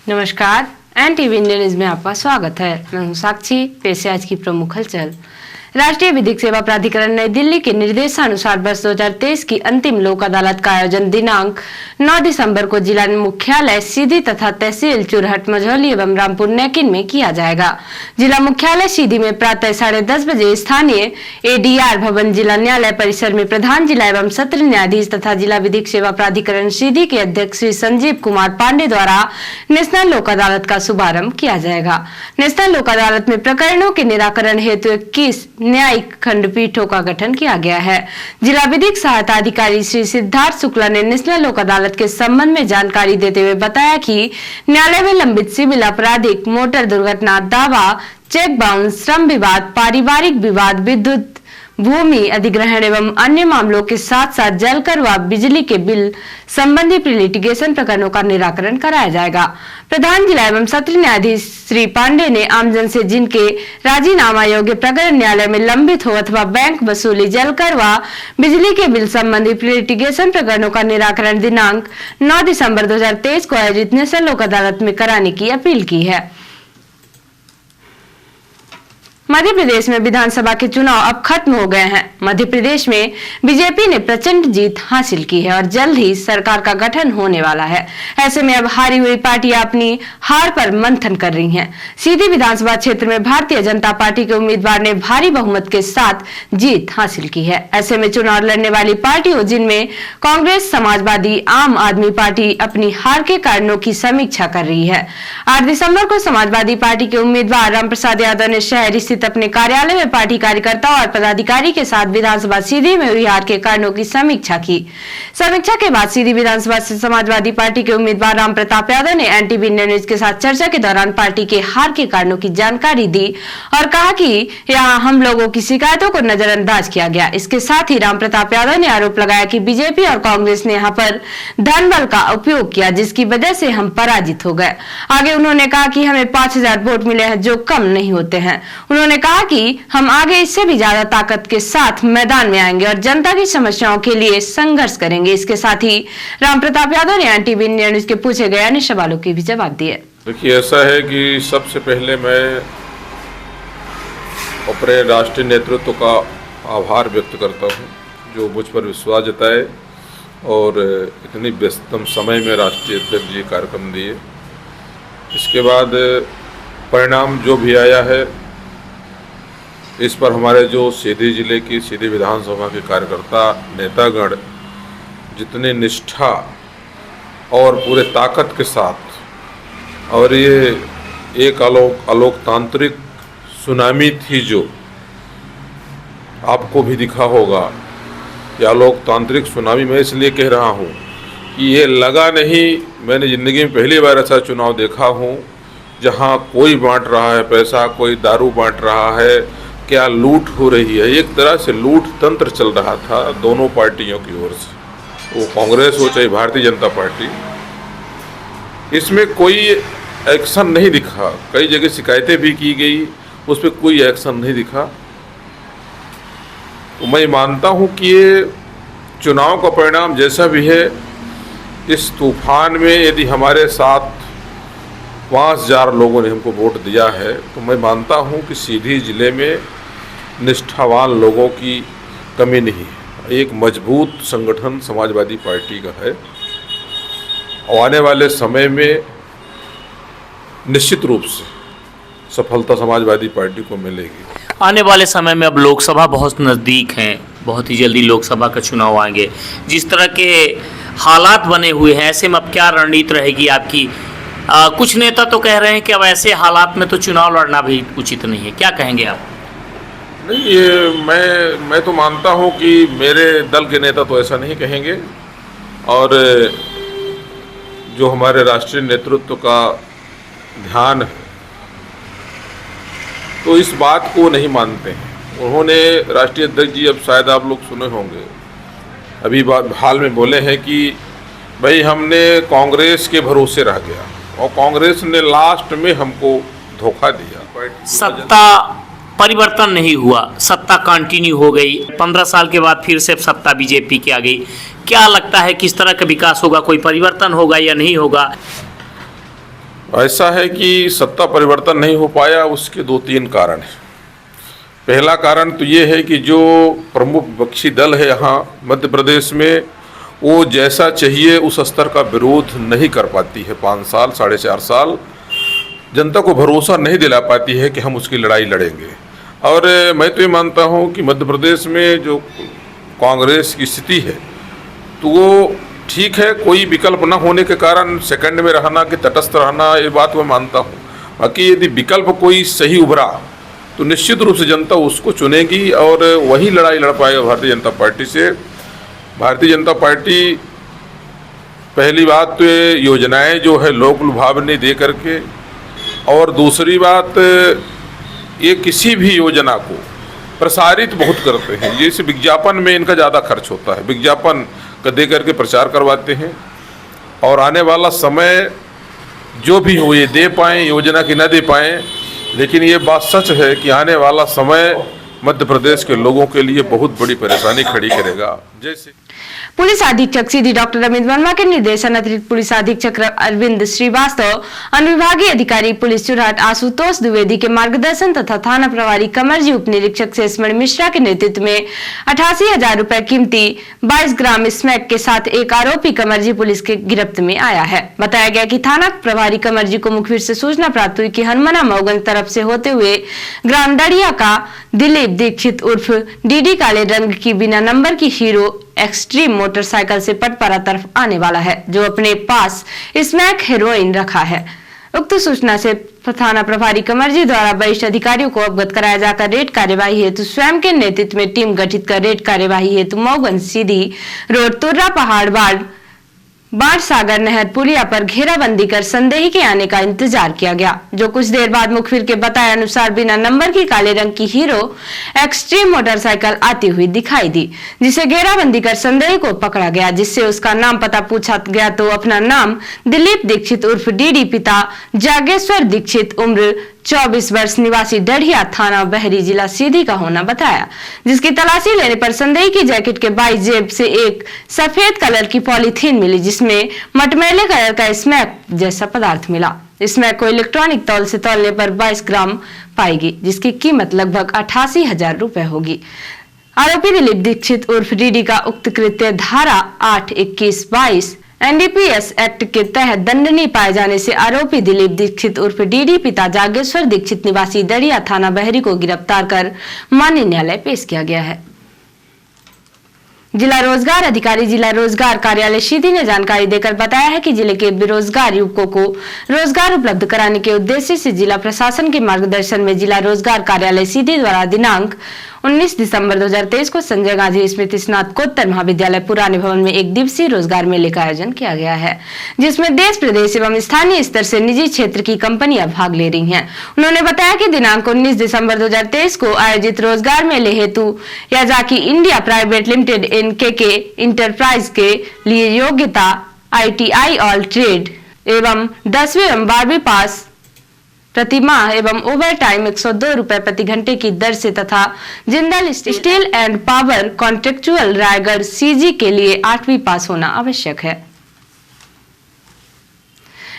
नमस्कार, NTV India news में आपका स्वागत है। मैं हूं साक्षी। पेश है आज की प्रमुख हलचल। राष्ट्रीय विधिक सेवा प्राधिकरण नई दिल्ली के निर्देशानुसार वर्ष 2023 की अंतिम लोक अदालत का आयोजन दिनांक 9 दिसंबर को जिला मुख्यालय सीधी तथा तहसील चुरहट मझौली एवं रामपुर नेकिन में किया जाएगा। जिला मुख्यालय सीधी में प्रातः 10:30 बजे स्थानीय ADR भवन जिला न्यायालय परिसर में प्रधान जिला एवं सत्र न्यायाधीश तथा जिला विधिक सेवा प्राधिकरण सीधी के अध्यक्ष श्री संजीव कुमार पांडे द्वारा नेशनल लोक अदालत का शुभारंभ किया जाएगा। नेशनल लोक अदालत में प्रकरणों के निराकरण हेतु 21 न्यायिक खंडपीठों का गठन किया गया है। जिला विधिक सहायता अधिकारी श्री सिद्धार्थ शुक्ला ने नेशनल लोक अदालत के संबंध में जानकारी देते हुए बताया कि न्यायालय में लंबित सिविल, आपराधिक, मोटर दुर्घटना, दावा, चेक बाउंस, श्रम विवाद, पारिवारिक विवाद, विद्युत, भूमि अधिग्रहण एवं अन्य मामलों के साथ साथ जलकर व बिजली के बिल संबंधी लिटिगेशन प्रकरणों का निराकरण कराया जाएगा। प्रधान जिला एवं सत्र न्यायाधीश श्री पांडे ने आमजन से जिनके राजीनामा योग्य प्रकरण न्यायालय में लंबित हो अथवा बैंक वसूली, जलकर व बिजली के बिल संबंधी लिटिगेशन प्रकरणों का निराकरण दिनांक 9 दिसंबर 2023 को आयोजित नेशनल लोक अदालत में कराने की अपील की है। मध्य प्रदेश में विधानसभा के चुनाव अब खत्म हो गए हैं। मध्य प्रदेश में बीजेपी ने प्रचंड जीत हासिल की है और जल्द ही सरकार का गठन होने वाला है। ऐसे में अब हारी हुई पार्टियां अपनी हार पर मंथन कर रही हैं। सीधी विधानसभा क्षेत्र में भारतीय जनता पार्टी के उम्मीदवार ने भारी बहुमत के साथ जीत हासिल की है। ऐसे में चुनाव लड़ने वाली पार्टियों जिनमें कांग्रेस, समाजवादी, आम आदमी पार्टी अपनी हार के कारणों की समीक्षा कर रही है। 8 दिसंबर को समाजवादी पार्टी के उम्मीदवार रामप्रसाद यादव ने शहर अपने कार्यालय में पार्टी कार्यकर्ताओं और पदाधिकारी के साथ विधानसभा सीधी में हुई हार के कारणों की समीक्षा की। समीक्षा के बाद सीधी विधानसभा से समाजवादी पार्टी के उम्मीदवार राम प्रताप यादव ने NTV इंडिया न्यूज के साथ चर्चा के दौरान पार्टी के हार के कारणों की जानकारी दी और कहा कि यहाँ हम लोगों की शिकायतों को नजरअंदाज किया गया। इसके साथ ही राम प्रताप यादव ने आरोप लगाया कि बीजेपी और कांग्रेस ने यहाँ पर धन बल का उपयोग किया, जिसकी वजह से हम पराजित हो गए। आगे उन्होंने कहा कि हमें 5000 वोट मिले हैं, जो कम नहीं होते हैं। उन्होंने कहा कि हम आगे इससे भी ज्यादा ताकत के साथ मैदान में आएंगे और जनता की समस्याओं के लिए संघर्ष करेंगे। इसके साथ ही राम प्रताप यादव ने NTV इंडिया न्यूज के पूछे गए अन्य सवालों के भी जवाब दिए। देखिए, ऐसा है कि सबसे पहले मैं अपने राष्ट्रीय नेतृत्व का आभार व्यक्त करता हूं, जो मुझ पर विश्वास जताए और इतनी व्यस्ततम समय में राष्ट्रीय अध्यक्ष जी कार्यक्रम दिए। इसके बाद परिणाम जो भी आया है, इस पर हमारे जो सीधी जिले की सीधी विधानसभा के कार्यकर्ता नेतागण जितनी निष्ठा और पूरे ताकत के साथ, और ये एक अलोकतांत्रिक सुनामी थी जो आपको भी दिखा होगा। ये अलोकतांत्रिक सुनामी मैं इसलिए कह रहा हूँ कि ये लगा नहीं, मैंने ज़िंदगी में पहली बार ऐसा चुनाव देखा हूँ जहाँ कोई बांट रहा है पैसा, कोई दारू बांट रहा है, क्या लूट हो रही है। एक तरह से लूट तंत्र चल रहा था दोनों पार्टियों की ओर से, वो कांग्रेस हो चाहे भारतीय जनता पार्टी। इसमें कोई एक्शन नहीं दिखा। कई जगह शिकायतें भी की गई, उस पर कोई एक्शन नहीं दिखा। तो मैं मानता हूं कि ये चुनाव का परिणाम जैसा भी है, इस तूफान में यदि हमारे साथ 5000 लोगों ने हमको वोट दिया है, तो मैं मानता हूं कि सीधी जिले में निष्ठावान लोगों की कमी नहीं है। एक मजबूत संगठन समाजवादी पार्टी का है और आने वाले समय में निश्चित रूप से सफलता समाजवादी पार्टी को मिलेगी। आने वाले समय में अब लोकसभा बहुत नज़दीक हैं, बहुत ही जल्दी लोकसभा का चुनाव आएंगे। जिस तरह के हालात बने हुए हैं, ऐसे में अब क्या रणनीति रहेगी आपकी? कुछ नेता तो कह रहे हैं कि अब ऐसे हालात में तो चुनाव लड़ना भी उचित नहीं है, क्या कहेंगे आप? नहीं, ये मैं तो मानता हूं कि मेरे दल के नेता तो ऐसा नहीं कहेंगे, और जो हमारे राष्ट्रीय नेतृत्व का ध्यान है तो इस बात को नहीं मानते हैं। उन्होंने राष्ट्रीय अध्यक्ष जी, अब शायद आप लोग सुने होंगे, अभी हाल में बोले हैं कि भाई हमने कांग्रेस के भरोसे रह गया और कांग्रेस ने लास्ट में हमको धोखा दिया। सत्ता परिवर्तन नहीं हुआ, सत्ता कंटिन्यू हो गई। 15 साल के बाद फिर से सत्ता बीजेपी की आ गई। क्या लगता है किस तरह का विकास होगा? कोई परिवर्तन होगा या नहीं होगा? ऐसा है कि सत्ता परिवर्तन नहीं हो पाया, उसके 2-3 कारण हैं। पहला कारण तो ये है कि जो प्रमुख विपक्षी दल है यहाँ मध्य प्रदेश में, वो जैसा चाहिए उस स्तर का विरोध नहीं कर पाती है। 5 साल 4.5 साल जनता को भरोसा नहीं दिला पाती है कि हम उसकी लड़ाई लड़ेंगे। और मैं तो ये मानता हूँ कि मध्य प्रदेश में जो कांग्रेस की स्थिति है तो वो ठीक है, कोई विकल्प न होने के कारण सेकंड में रहना कि तटस्थ रहना, ये बात मैं मानता हूँ। बाकी यदि विकल्प कोई सही उभरा तो निश्चित रूप से जनता उसको चुनेगी और वही लड़ाई लड़ पाएगा भारतीय जनता पार्टी से। भारतीय जनता पार्टी पहली बात तो ये योजनाएं जो है लोक लुभावनी दे करके, और दूसरी बात ये किसी भी योजना को प्रसारित बहुत करते हैं। जैसे विज्ञापन में इनका ज़्यादा खर्च होता है, विज्ञापन का दे करके प्रचार करवाते हैं, और आने वाला समय जो भी हो ये दे पाएँ योजना की न दे पाएँ, लेकिन ये बात सच है कि आने वाला समय मध्य प्रदेश के लोगों के लिए बहुत बड़ी परेशानी खड़ी करेगा। जैसे पुलिस अधीक्षक सीधी डॉक्टर अमित वर्मा के निर्देशन अतिरिक्त पुलिस अधीक्षक अरविंद श्रीवास्तव, अनुविभागीय अधिकारी पुलिस चुरहट आशुतोष द्विवेदी के मार्गदर्शन तथा थाना प्रभारी कमरजी उप निरीक्षक शेषमणि मिश्रा के नेतृत्व में 88,000 रुपए कीमती 22 ग्राम स्मैक के साथ एक आरोपी कमरजी पुलिस के गिरफ्त में आया है। बताया गया कि थाना प्रभारी कमरजी को मुखबिर से सूचना प्राप्त हुई कि हनुमाना मऊगंज तरफ से होते हुए ग्राम डड़िया का दिलीप दीक्षित उर्फ डीडी काले रंग की बिना नंबर की हीरो एक्सट्रीम मोटरसाइकिल से पटपरा तरफ आने वाला है, जो अपने पास स्मैक हेरोइन रखा है। उक्त सूचना से थाना प्रभारी कमरजी द्वारा वरिष्ठ अधिकारियों को अवगत कराया जाकर रेड कार्यवाही हेतु स्वयं के नेतृत्व में टीम गठित कर रेड कार्यवाही हेतु मऊगंज सीधी रोड तुर्रा पहाड़ बाढ़ सागर नहर पुलिया पर घेराबंदी कर संदेही के आने का इंतजार किया गया, जो कुछ देर बाद मुखबिर के बताए अनुसार बिना नंबर की काले रंग की हीरो एक्सट्रीम मोटरसाइकिल आती हुई दिखाई दी, जिसे घेराबंदी कर संदेही को पकड़ा गया, जिससे उसका नाम पता पूछा गया तो अपना नाम दिलीप दीक्षित उर्फ डीडी, पिता जागेश्वर दीक्षित, उम्र 24 वर्ष, निवासी डढ़िया, थाना बहरी, जिला सीधी का होना बताया। जिसकी तलाशी लेने पर संदेही की जैकेट के बाईं जेब से एक सफेद कलर की पॉलीथीन मिली, जिसमें मटमैले कलर का स्मैक जैसा पदार्थ मिला। स्मैक को इलेक्ट्रॉनिक तौल से तौलने पर 22 ग्राम पाएगी, जिसकी कीमत लगभग 88,000 रुपए होगी। आरोपी दिलीप दीक्षित उर्फ डीडी का उक्त कृत्य धारा 8, 21, 22 एनडीपीएस एक्ट के तहत दंडनीय पाए जाने से आरोपी दिलीप दीक्षित उर्फ डीडी, पिता जागेश्वर दीक्षित, निवासी डड़िया, थाना बहरी को गिरफ्तार कर माननीय न्यायालय पेश किया गया है। जिला रोजगार अधिकारी जिला रोजगार कार्यालय सीधी ने जानकारी देकर बताया है कि जिले के बेरोजगार युवकों को रोजगार उपलब्ध कराने के उद्देश्य से जिला प्रशासन के मार्गदर्शन में जिला रोजगार कार्यालय सीधी द्वारा दिनांक 19 दिसंबर 2023 को संजय गांधी स्मृति स्नातकोत्तर महाविद्यालय पुराने भवन में एक दिवसीय रोजगार मेले का आयोजन किया गया है, जिसमें देश प्रदेश एवं स्थानीय स्तर से निजी क्षेत्र की कंपनियां भाग ले रही हैं। उन्होंने बताया कि दिनांक 19 दिसंबर 2023 को आयोजित रोजगार मेले हेतु Yazaki India private limited NKK enterprise के लिए योग्यता ITI ऑल ट्रेड एवं 10वीं एवं 12वीं पास प्रतिमाह एवं ओवर टाइम 102 रुपए प्रति घंटे की दर से तथा Jindal steel and power contractual Raigarh CG के लिए 8वीं पास होना आवश्यक है।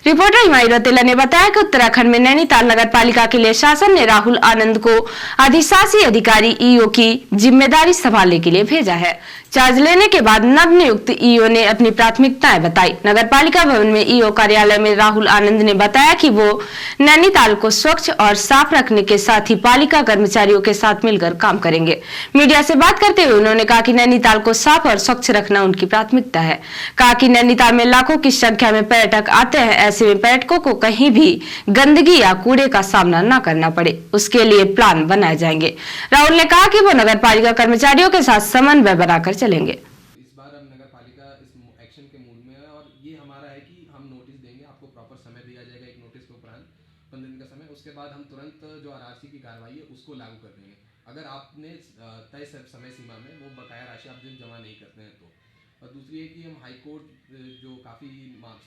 रिपोर्टर हिमायू रौतेला ने बताया कि उत्तराखंड में नैनीताल नगर पालिका के लिए शासन ने राहुल आनंद को अधिशासी अधिकारी EO की जिम्मेदारी संभालने के लिए भेजा है। चार्ज लेने के बाद नवनियुक्त EO ने अपनी प्राथमिकताएं बताई। नगर पालिका भवन में EO कार्यालय में राहुल आनंद ने बताया कि वो नैनीताल को स्वच्छ और साफ रखने के साथ ही पालिका कर्मचारियों के साथ मिलकर काम करेंगे। मीडिया से बात करते हुए उन्होंने कहा कि नैनीताल को साफ और स्वच्छ रखना उनकी प्राथमिकता है। कहा कि नैनीताल में लाखों की संख्या में पर्यटक आते हैं, ऐसे में पर्यटकों को कहीं भी गंदगी या कूड़े का सामना न करना पड़े, उसके लिए प्लान बनाए जाएंगे। राहुल ने कहा कि वो नगर पालिका कर्मचारियों के साथ समन्वय बनाकर चलेंगे। इस बार हम नगर पालिका इस एक्शन के मूड में है और ये हमारा है कि हम नोटिस देंगे, आपको प्रॉपर समय दिया जाएगा एक नोटिस के उपरांत 15 दिन का समय। उसके बाद हम तुरंत जो RRC की कार्रवाई है उसको लागू कर देंगे। अगर आपने तय समय सीमा में वो बकाया राशि आप दिन जमा नहीं करते हैं तो। और दूसरी है कि हम हाई कोर्ट जो काफ़ी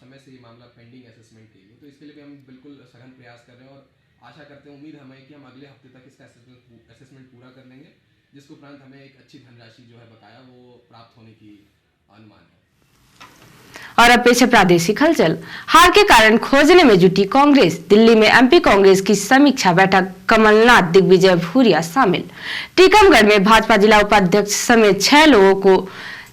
समय से ये मामला पेंडिंग असेसमेंट के लिए, तो इसके लिए भी हम बिल्कुल सघन प्रयास कर रहे हैं और आशा करते हैं, उम्मीद हमें कि हम अगले हफ्ते तक इसका असेसमेंट पूरा कर लेंगे, जिसके उपरांत हमें एक अच्छी धनराशि जो है बकाया वो प्राप्त होने की अनुमान है। और अब पेश है प्रादेशिक हलचल। हार के कारण खोजने में जुटी कांग्रेस। दिल्ली में एमपी कांग्रेस की समीक्षा बैठक, कमलनाथ, दिग्विजय भूरिया शामिल। टीकमगढ़ में भाजपा जिला उपाध्यक्ष समेत 6 लोगों को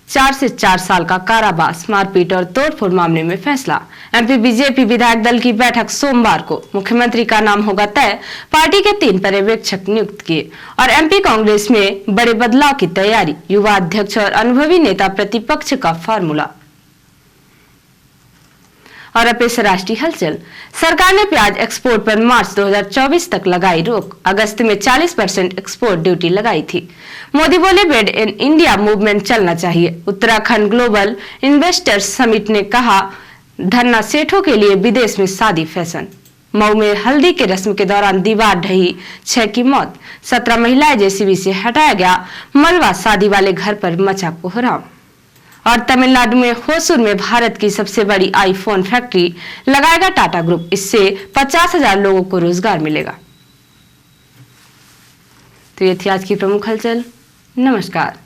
4 से 4 साल का कारावास, मारपीट और तोड़फोड़ मामले में फैसला। एमपी बीजेपी विधायक दल की बैठक सोमवार को, मुख्यमंत्री का नाम होगा तय, पार्टी के 3 पर्यवेक्षक नियुक्त किए। और एमपी कांग्रेस में बड़े बदलाव की तैयारी, युवा अध्यक्ष और अनुभवी नेता प्रतिपक्ष का फार्मूला। और अब पेश राष्ट्रीय हलचल। सरकार ने प्याज एक्सपोर्ट पर मार्च 2024 तक लगाई रोक। अगस्त में 40% एक्सपोर्ट ड्यूटी लगाई थी। मोदी बोले, मेड इन इंडिया मूवमेंट चलना चाहिए। उत्तराखंड ग्लोबल इन्वेस्टर्स समिट ने कहा, धरना सेठों के लिए विदेश में शादी फैशन। मऊ में हल्दी के रस्म के दौरान दीवार ढही, 6 की मौत। 17 महिलाएं जेसीबी से हटाया गया मलबा, शादी वाले घर पर मचा कोहराम। और तमिलनाडु में होसूर में भारत की सबसे बड़ी आईफोन फैक्ट्री लगाएगा टाटा ग्रुप। इससे 50,000 लोगों को रोजगार मिलेगा। तो ये थी आज की प्रमुख हलचल। नमस्कार।